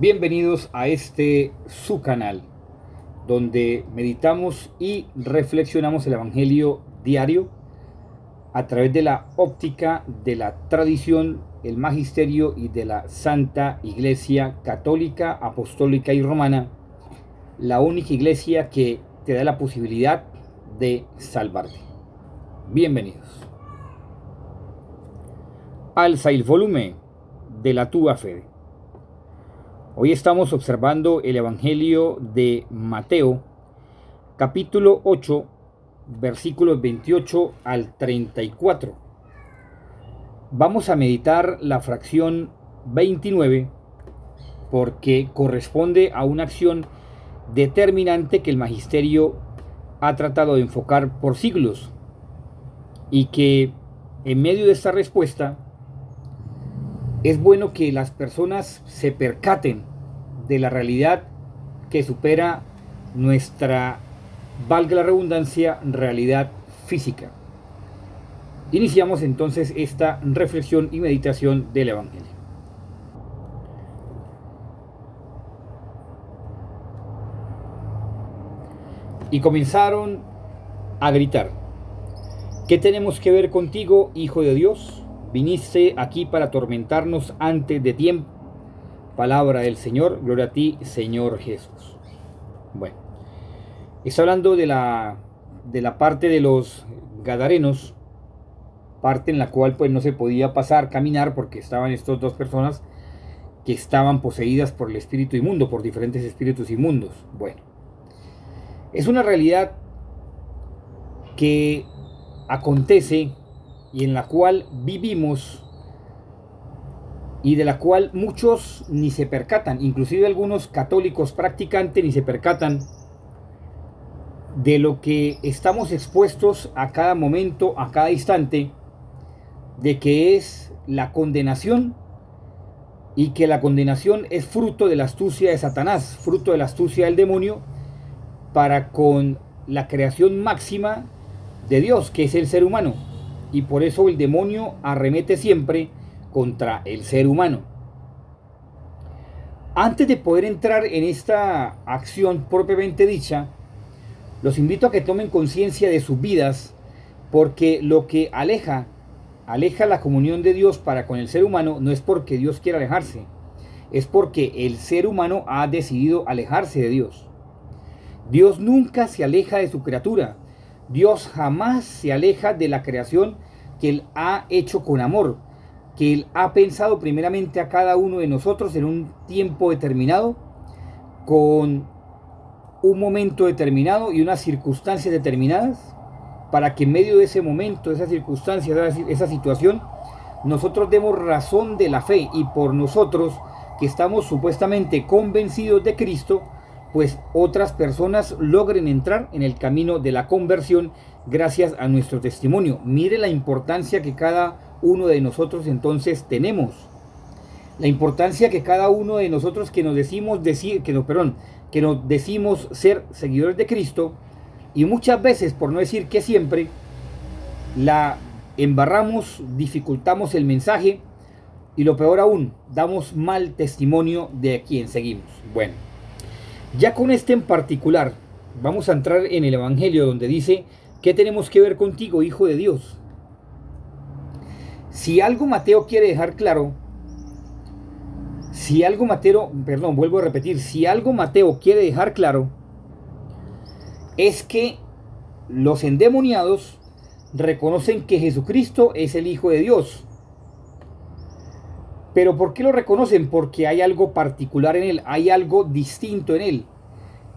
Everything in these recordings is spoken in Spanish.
Bienvenidos a su canal, donde meditamos y reflexionamos el Evangelio diario a través de la óptica de la tradición, el magisterio y de la Santa Iglesia Católica, Apostólica y Romana, la única iglesia que te da la posibilidad de salvarte. Bienvenidos. Alza il volume de la tua fede. Hoy estamos observando el Evangelio de Mateo, capítulo 8, versículos 28 al 34. Vamos a meditar la fracción 29 porque corresponde a una acción determinante que el magisterio ha tratado de enfocar por siglos y que en medio de esta respuesta es bueno que las personas se percaten de la realidad que supera nuestra, valga la redundancia, realidad física. Iniciamos entonces esta reflexión y meditación del Evangelio. Y comenzaron a gritar: ¿qué tenemos que ver contigo, Hijo de Dios? Viniste aquí para atormentarnos antes de tiempo. Palabra del Señor, gloria a ti, Señor Jesús. Bueno, está hablando de la parte de los gadarenos, parte en la cual pues no se podía pasar, caminar, porque estaban estas dos personas que estaban poseídas por el espíritu inmundo, por diferentes espíritus inmundos. Bueno, es una realidad que acontece y en la cual vivimos y de la cual muchos ni se percatan, inclusive algunos católicos practicantes ni se percatan de lo que estamos expuestos a cada momento, a cada instante, de que es la condenación, y que la condenación es fruto de la astucia de Satanás, fruto de la astucia del demonio para con la creación máxima de Dios, que es el ser humano. Y por eso el demonio arremete siempre contra el ser humano. Antes de poder entrar en esta acción propiamente dicha, los invito a que tomen conciencia de sus vidas, porque lo que aleja la comunión de Dios para con el ser humano no es porque Dios quiera alejarse, es porque el ser humano ha decidido alejarse de Dios. Dios nunca se aleja de su criatura. Dios jamás se aleja de la creación que Él ha hecho con amor, que Él ha pensado primeramente a cada uno de nosotros en un tiempo determinado, con un momento determinado y unas circunstancias determinadas, para que en medio de ese momento, de esa circunstancia, de esa situación, nosotros demos razón de la fe, y por nosotros, que estamos supuestamente convencidos de Cristo, pues otras personas logren entrar en el camino de la conversión gracias a nuestro testimonio. Mire la importancia que cada uno de nosotros entonces tenemos. La importancia que cada uno de nosotros que nos decimos ser seguidores de Cristo, y muchas veces, por no decir que siempre, la embarramos, dificultamos el mensaje, y lo peor aún, damos mal testimonio de quien seguimos. Bueno, ya con este en particular, vamos a entrar en el Evangelio donde dice: ¿qué tenemos que ver contigo, Hijo de Dios? Si algo Mateo quiere dejar claro, si algo Mateo quiere dejar claro, es que los endemoniados reconocen que Jesucristo es el Hijo de Dios. ¿Pero por qué lo reconocen? Porque hay algo particular en Él, hay algo distinto en Él.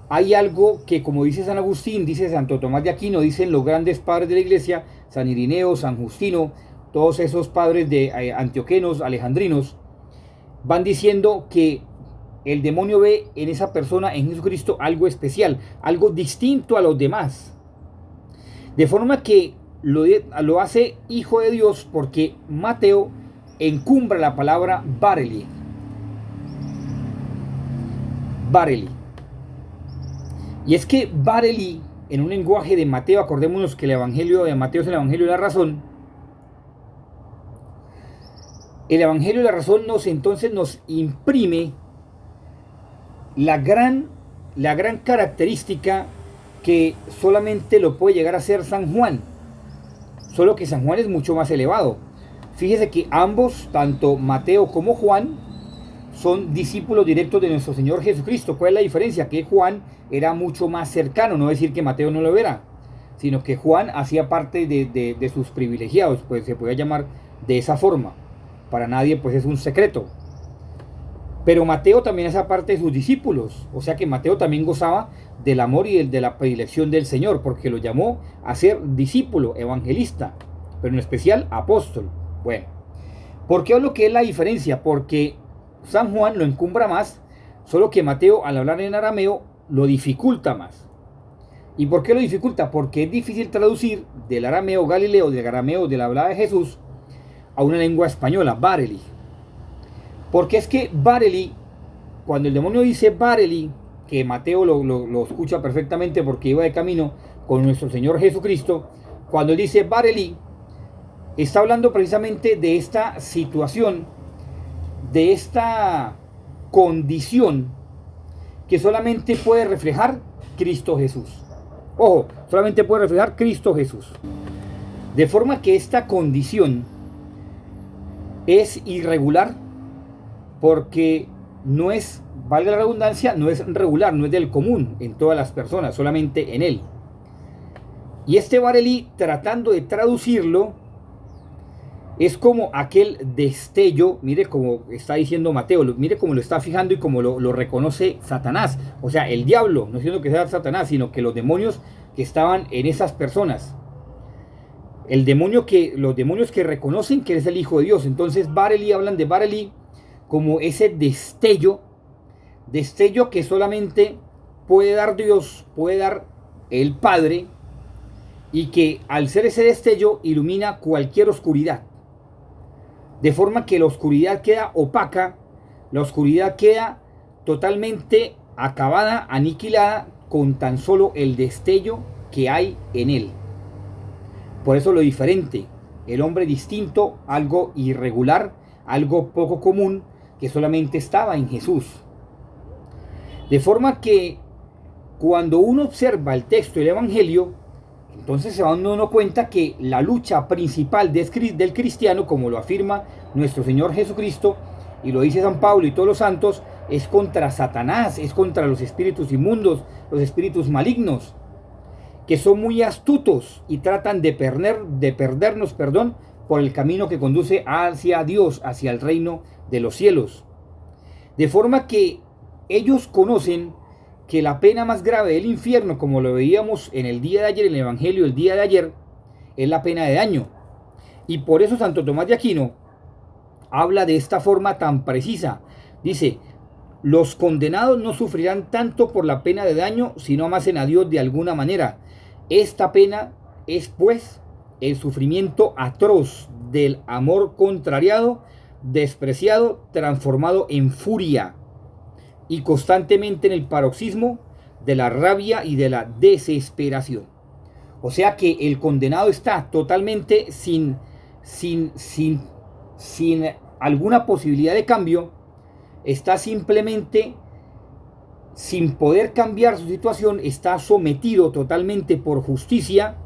Hay algo que, como dice San Agustín, dice Santo Tomás de Aquino, dicen los grandes padres de la Iglesia, San Irineo, San Justino, todos esos padres de antioquenos, alejandrinos, van diciendo que el demonio ve en esa persona, en Jesucristo, algo especial, algo distinto a los demás. De forma que lo hace Hijo de Dios, porque Mateo encumbra la palabra Bareli. Y es que Bareli, en un lenguaje de Mateo, acordémonos que el Evangelio de Mateo es el Evangelio de la razón. El Evangelio de la razón entonces nos imprime la gran, la gran característica que solamente lo puede llegar a ser San Juan, solo que San Juan es mucho más elevado. Fíjese que ambos, tanto Mateo como Juan, son discípulos directos de nuestro Señor Jesucristo. ¿Cuál es la diferencia? Que Juan era mucho más cercano, no decir que Mateo no lo era, sino que Juan hacía parte de sus privilegiados, pues se podía llamar de esa forma. Para nadie pues es un secreto. Pero Mateo también hacía parte de sus discípulos, o sea que Mateo también gozaba del amor y de la predilección del Señor, porque lo llamó a ser discípulo, evangelista, pero en especial apóstol. Bueno, ¿por qué hablo que es la diferencia? Porque San Juan lo encumbra más, solo que Mateo al hablar en arameo lo dificulta más. ¿Y por qué lo dificulta? Porque es difícil traducir del arameo galileo, del arameo de la hablada de Jesús, a una lengua española, Bareli. Porque es que Bareli, cuando el demonio dice Bareli, que Mateo lo escucha perfectamente porque iba de camino con nuestro Señor Jesucristo, cuando él dice Bareli, está hablando precisamente de esta situación, de esta condición que solamente puede reflejar Cristo Jesús. Ojo, solamente puede reflejar Cristo Jesús. De forma que esta condición es irregular porque no es, valga la redundancia, no es regular, no es del común en todas las personas, solamente en él. Y este Bareli, tratando de traducirlo, es como aquel destello, mire como está diciendo Mateo, mire cómo lo está fijando y cómo lo reconoce Satanás. O sea, el diablo, no siendo que sea Satanás, sino que los demonios que estaban en esas personas. Los demonios que reconocen que es el Hijo de Dios. Entonces Bareli, hablan de Bareli como ese destello que solamente puede dar Dios, puede dar el Padre, y que al ser ese destello ilumina cualquier oscuridad. De forma que la oscuridad queda opaca, la oscuridad queda totalmente acabada, aniquilada, con tan solo el destello que hay en él. Por eso lo diferente, el hombre distinto, algo irregular, algo poco común, que solamente estaba en Jesús. De forma que cuando uno observa el texto del Evangelio, entonces se va dando uno cuenta que la lucha principal del cristiano, como lo afirma nuestro Señor Jesucristo, y lo dice San Pablo y todos los santos, es contra Satanás, es contra los espíritus inmundos, los espíritus malignos, que son muy astutos y tratan de perdernos por el camino que conduce hacia Dios, hacia el reino de los cielos. De forma que ellos conocen que la pena más grave del infierno, como lo veíamos en el día de ayer, en el Evangelio el día de ayer, es la pena de daño. Y por eso Santo Tomás de Aquino habla de esta forma tan precisa. Dice, los condenados no sufrirán tanto por la pena de daño, sino amasen a Dios de alguna manera. Esta pena es, pues, el sufrimiento atroz del amor contrariado, despreciado, transformado en furia, y constantemente en el paroxismo de la rabia y de la desesperación. O sea que el condenado está totalmente sin alguna posibilidad de cambio, está simplemente sin poder cambiar su situación, está sometido totalmente por justicia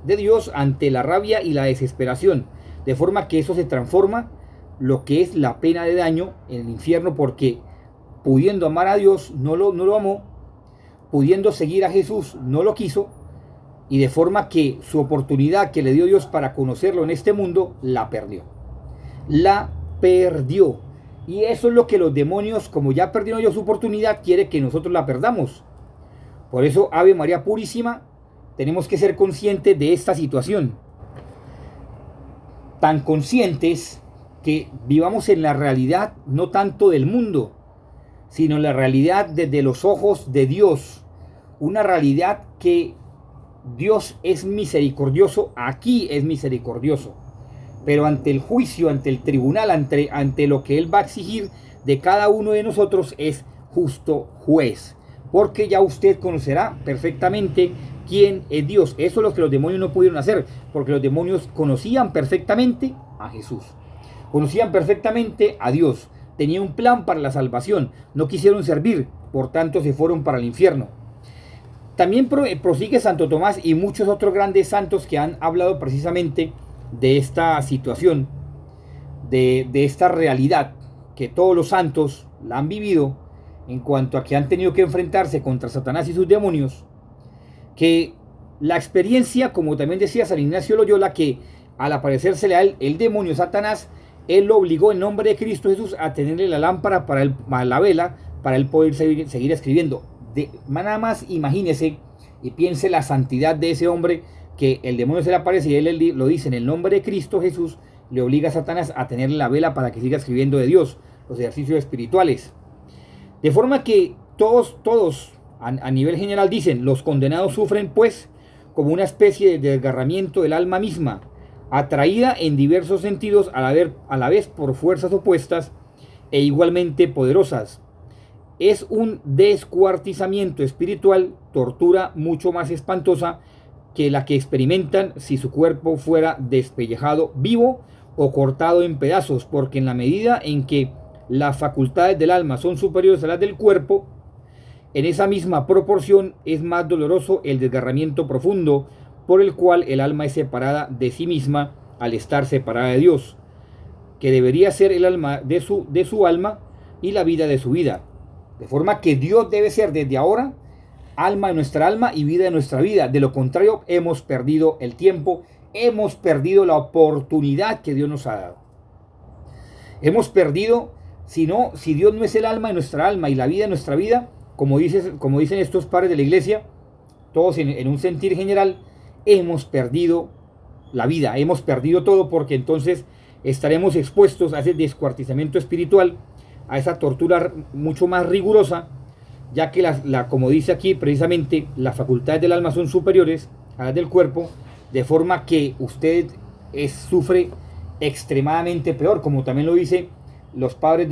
de Dios ante la rabia y la desesperación, de forma que eso se transforma lo que es la pena de daño en el infierno, porque pudiendo amar a Dios no lo amó, pudiendo seguir a Jesús no lo quiso, y de forma que su oportunidad que le dio Dios para conocerlo en este mundo la perdió. La perdió. Y eso es lo que los demonios, como ya perdieron ellos su oportunidad, quiere que nosotros la perdamos. Por eso, Ave María Purísima, tenemos que ser conscientes de esta situación. Tan conscientes que vivamos en la realidad no tanto del mundo, sino la realidad desde los ojos de Dios. Una realidad que Dios es misericordioso, aquí es misericordioso. Pero ante el juicio, ante el tribunal, ante lo que Él va a exigir de cada uno de nosotros, es justo juez. Porque ya usted conocerá perfectamente quién es Dios. Eso es lo que los demonios no pudieron hacer, porque los demonios conocían perfectamente a Jesús. Conocían perfectamente a Dios. Tenía un plan para la salvación. No quisieron servir por tanto se fueron para el infierno. También prosigue Santo Tomás y muchos otros grandes santos que han hablado precisamente de esta situación, de esta realidad que todos los santos la han vivido en cuanto a que han tenido que enfrentarse contra Satanás y sus demonios, que la experiencia, como también decía San Ignacio Loyola, que al aparecérsele a él el demonio Satanás, él lo obligó en nombre de Cristo Jesús a tenerle la lámpara para la vela, para él poder seguir escribiendo. Nada más imagínese y piense la santidad de ese hombre, que el demonio se le aparece y él lo dice en el nombre de Cristo Jesús, le obliga a Satanás a tenerle la vela para que siga escribiendo de Dios, los ejercicios espirituales. De forma que todos a nivel general dicen, los condenados sufren pues como una especie de desgarramiento del alma misma, atraída en diversos sentidos a la vez por fuerzas opuestas e igualmente poderosas. Es un descuartizamiento espiritual, tortura mucho más espantosa que la que experimentan si su cuerpo fuera despellejado vivo o cortado en pedazos, porque en la medida en que las facultades del alma son superiores a las del cuerpo, en esa misma proporción es más doloroso el desgarramiento profundo por el cual el alma es separada de sí misma al estar separada de Dios, que debería ser el alma de su alma y la vida de su vida. De forma que Dios debe ser desde ahora alma de nuestra alma y vida de nuestra vida. De lo contrario, hemos perdido el tiempo, hemos perdido la oportunidad que Dios nos ha dado. Hemos perdido, si Dios no es el alma de nuestra alma y la vida de nuestra vida, como dicen estos padres de la iglesia, todos en un sentir general, hemos perdido la vida, hemos perdido todo, porque entonces estaremos expuestos a ese descuartizamiento espiritual, a esa tortura mucho más rigurosa, ya que como dice aquí precisamente, las facultades del alma son superiores a las del cuerpo, de forma que usted sufre extremadamente peor, como también lo dicen los padres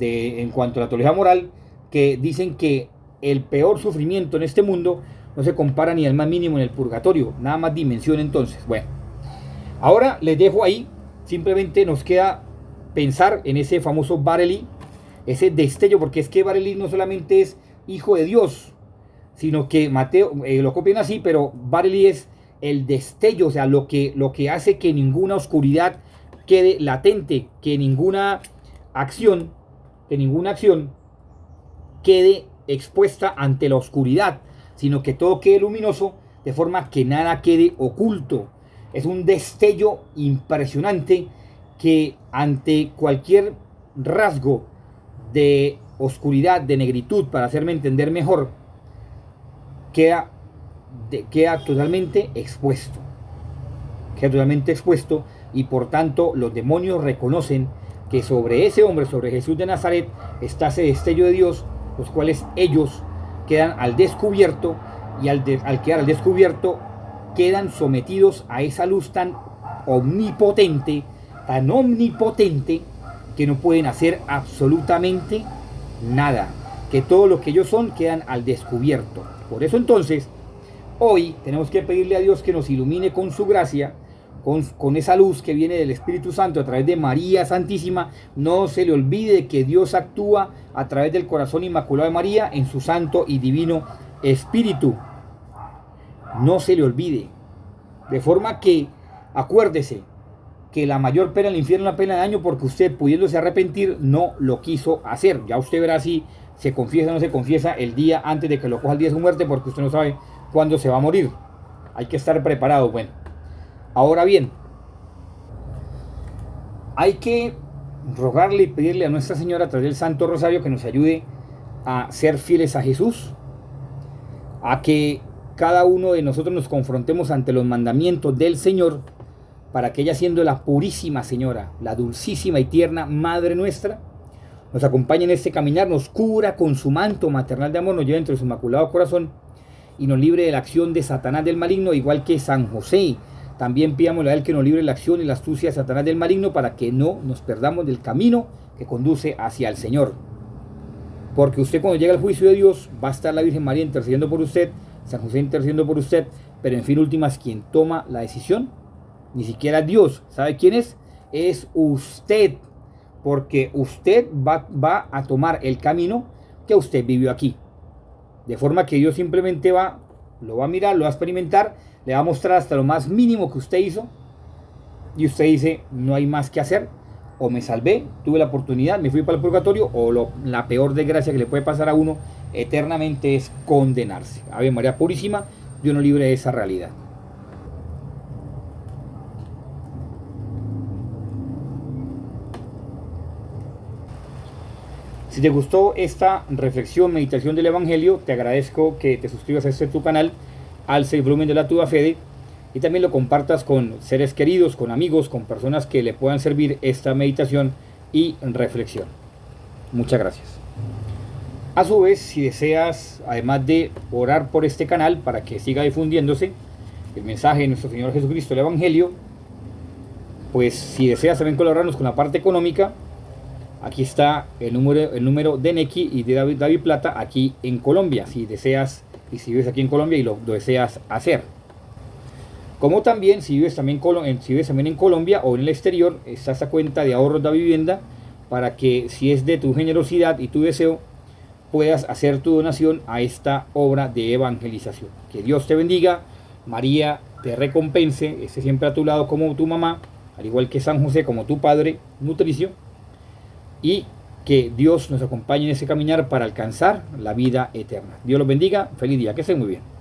en cuanto a la teología moral, que dicen que el peor sufrimiento en este mundo no se compara ni al más mínimo en el purgatorio, nada más dimensión entonces. Bueno, ahora les dejo ahí, simplemente nos queda pensar en ese famoso Bar-Leví, ese destello, porque es que Bar-Leví no solamente es hijo de Dios, sino que Mateo lo copian así, pero Bar-Leví es el destello, o sea, lo que hace que ninguna oscuridad quede latente, que ninguna acción quede expuesta ante la oscuridad, sino que todo quede luminoso, de forma que nada quede oculto. Es un destello impresionante que ante cualquier rasgo de oscuridad, de negritud, para hacerme entender mejor, queda totalmente expuesto. Queda totalmente expuesto, y por tanto los demonios reconocen que sobre ese hombre, sobre Jesús de Nazaret, está ese destello de Dios, los cuales ellos quedan al descubierto, y al quedar al descubierto quedan sometidos a esa luz tan omnipotente, que no pueden hacer absolutamente nada, que todo lo que ellos son quedan al descubierto. Por eso entonces hoy tenemos que pedirle a Dios que nos ilumine con su gracia, con esa luz que viene del Espíritu Santo a través de María Santísima. No se le olvide que Dios actúa a través del corazón inmaculado de María en su santo y divino Espíritu. No se le olvide. De forma que acuérdese que la mayor pena del infierno es la pena de daño, porque usted, pudiéndose arrepentir, no lo quiso hacer. Ya usted verá si se confiesa o no se confiesa el día antes de que lo coja el día de su muerte, porque usted no sabe cuándo se va a morir. Hay que estar preparado. Bueno, ahora bien, hay que rogarle y pedirle a Nuestra Señora a través del Santo Rosario que nos ayude a ser fieles a Jesús, a que cada uno de nosotros nos confrontemos ante los mandamientos del Señor, para que ella, siendo la purísima Señora, la dulcísima y tierna Madre nuestra, nos acompañe en este caminar, nos cubra con su manto maternal de amor, nos lleve entre su inmaculado corazón y nos libre de la acción de Satanás del maligno, igual que San José. También pidámosle a él que nos libre de la acción y la astucia de Satanás del maligno, para que no nos perdamos del camino que conduce hacia el Señor. Porque usted, cuando llegue al juicio de Dios, va a estar la Virgen María intercediendo por usted, San José intercediendo por usted, pero en fin últimas, quien toma la decisión, ni siquiera Dios. ¿Sabe quién es? Es usted, porque usted va a tomar el camino que usted vivió aquí. De forma que Dios simplemente lo va a mirar, lo va a experimentar, le va a mostrar hasta lo más mínimo que usted hizo. Y usted dice, no hay más que hacer. O me salvé, tuve la oportunidad, me fui para el purgatorio. O la peor desgracia que le puede pasar a uno eternamente es condenarse. Ave María Purísima, Dios nos libre de esa realidad. Si te gustó esta reflexión, meditación del Evangelio, te agradezco que te suscribas a este tu canal, alce el volumen de la tuya Fede, y también lo compartas con seres queridos, con amigos, con personas que le puedan servir esta meditación y reflexión. Muchas gracias. A su vez, si deseas, además de orar por este canal para que siga difundiéndose el mensaje de nuestro Señor Jesucristo, el Evangelio, pues si deseas también colaborarnos con la parte económica, aquí está el número de Nequi y de David Plata aquí en Colombia, si deseas, y si vives aquí en Colombia y lo deseas hacer. Como también, si vives también en Colombia o en el exterior, está esta cuenta de ahorros de vivienda para que, si es de tu generosidad y tu deseo, puedas hacer tu donación a esta obra de evangelización. Que Dios te bendiga, María te recompense, esté siempre a tu lado como tu mamá, al igual que San José como tu padre nutricio, y que Dios nos acompañe en ese caminar para alcanzar la vida eterna. Dios los bendiga, feliz día, que estén muy bien.